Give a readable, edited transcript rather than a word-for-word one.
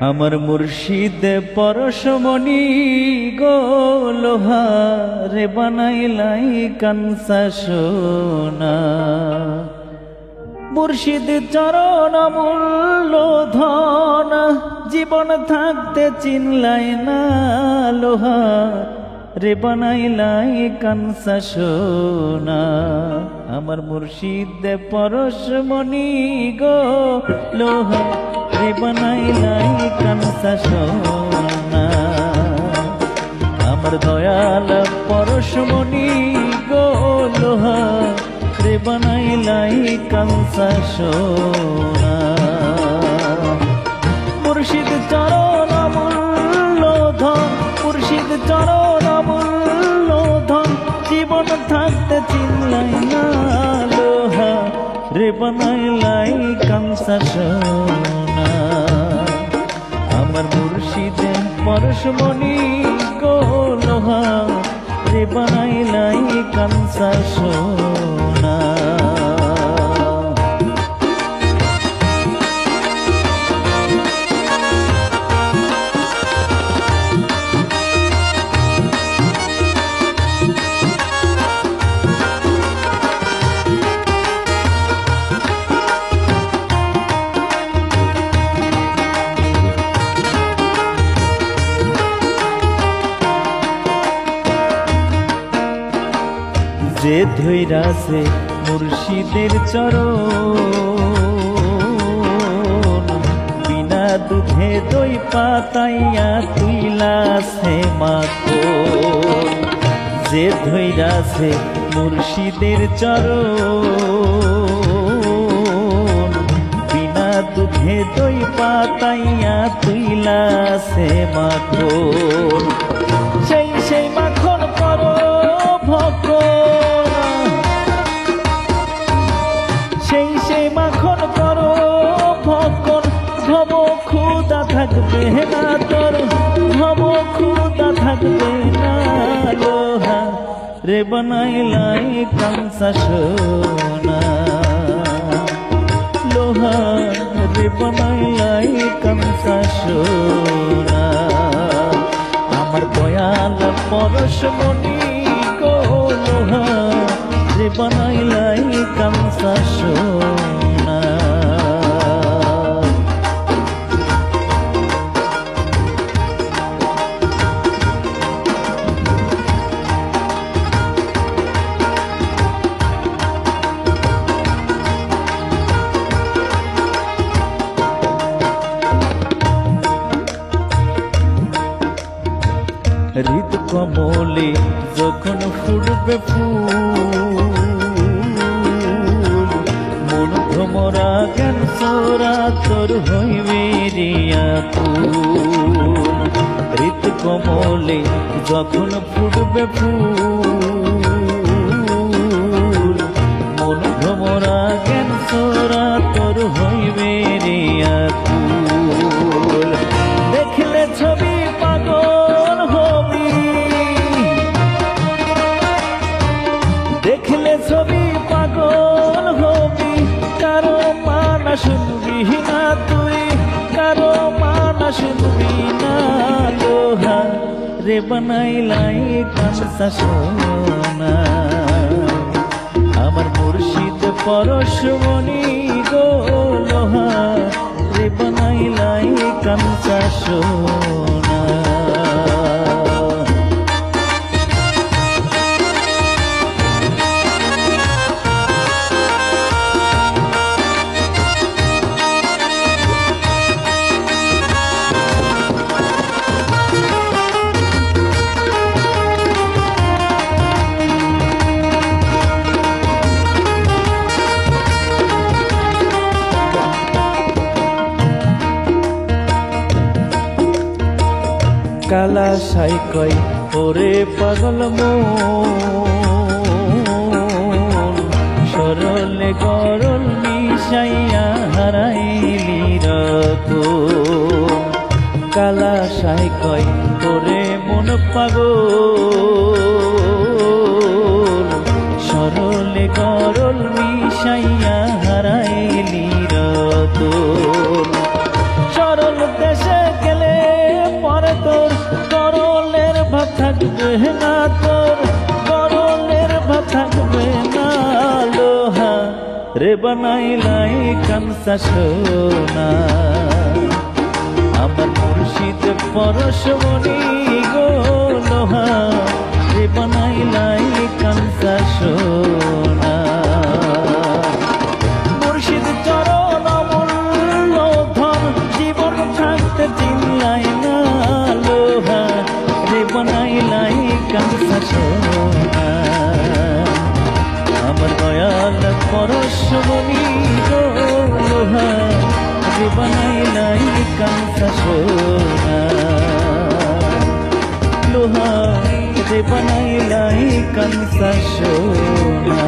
আমার মুর্শিদ পরশমণি গো লোহারে বানাইলাই কাঞ্চা সোনা। মুর্শিদ চরণ অমূল্য ধন, জীবন থাকতে চিনলাই না লোহা রে বানাইলাই কাঞ্চা সোনা। আমার মুর্শিদ পরশমণি গো লোহা রে বানাইলাই কাঞ্চা সোনা। আমার দয়াল পরশমণি গো লোহা রে বানাইলাই কাঞ্চা সোনা। মুর্শিদ চরণ অমূল্য ধন, মুর্শিদ চরণ অমূল্য ধন, জীবন থাকতে চিনলাই না লোহা রে বানাইলাই কাঞ্চা সোনা। আমার মুর্শিদ পরশমণি গো লোহা রে বানাইলাই কাঞ্চা সোনা। যে ধৈরাছে মুর্শিদের চরণ, বিনা দুধে দই পাতাইয়া তুইলাছে মাখন। যে ধৈরাছে মুর্শিদের চরণ, বিনা দুধে দই পাতাইয়া তুইলাছে মাখন। সেই মাখন করো ভক্ষণ, সেই মাখন করো ভক্ষণ। ভব ক্ষুদা থাকবে না তোর, ভব ক্ষুদা থাকবে না লোহা রে বানাইলাই কাঞ্চা সোনা। লোহা রে বানাইলাই কাঞ্চা সোনা। আমার দয়াল পরশমণি গো লোহা রে বানাইলাই কাঞ্চা সোনা। হৃদ কমলে যখন ফুটবে ফুল, মন ভ্রমরা জ্ঞান সোরা তোর হইবে রিয়া ফুল। হৃদ কমলে যখন ফুটবে ফুল, মন ভ্রমরা জ্ঞান সোরা তোর হইবে রিয়া ফুল। দেখলে ছবি পাগল হবি, দেখলে ছবি পাগল হবি। কারো মানা শুনবি না তুই, কারো মানা শুনবি না লোহা রে বানাইলাই কাঞ্চা সোনা। আমার মুর্শিদ পরশমণি গো লোহা রে বানাইলাই কাঞ্চা সোনা। কালা সাই কই ওরে পাগল মন, সরলে গরল মিশাইয়া হারাইলি রতন। কালা সাই কই ওরে মন পাগল, সরলে গরল মিশাইয়া হারাইলি রতন। সরল দেশে বানাইলাই কাঞ্চা সোনা আমার মুর্শিদ পরশমণি গো লোহা রে বানাইলাই কাঞ্চা সোনা মুর্শিদ চরণ অমূল্য ধন জীবন থাকতে চিনলাই না লোহা রে বানাইলাই কাঞ্চা সোনা আমার দয়াল পরশমণি গো লোহা রে বানাইলাই কাঞ্চা সোনা লোহা রে বানাইলাই কাঞ্চা সোনা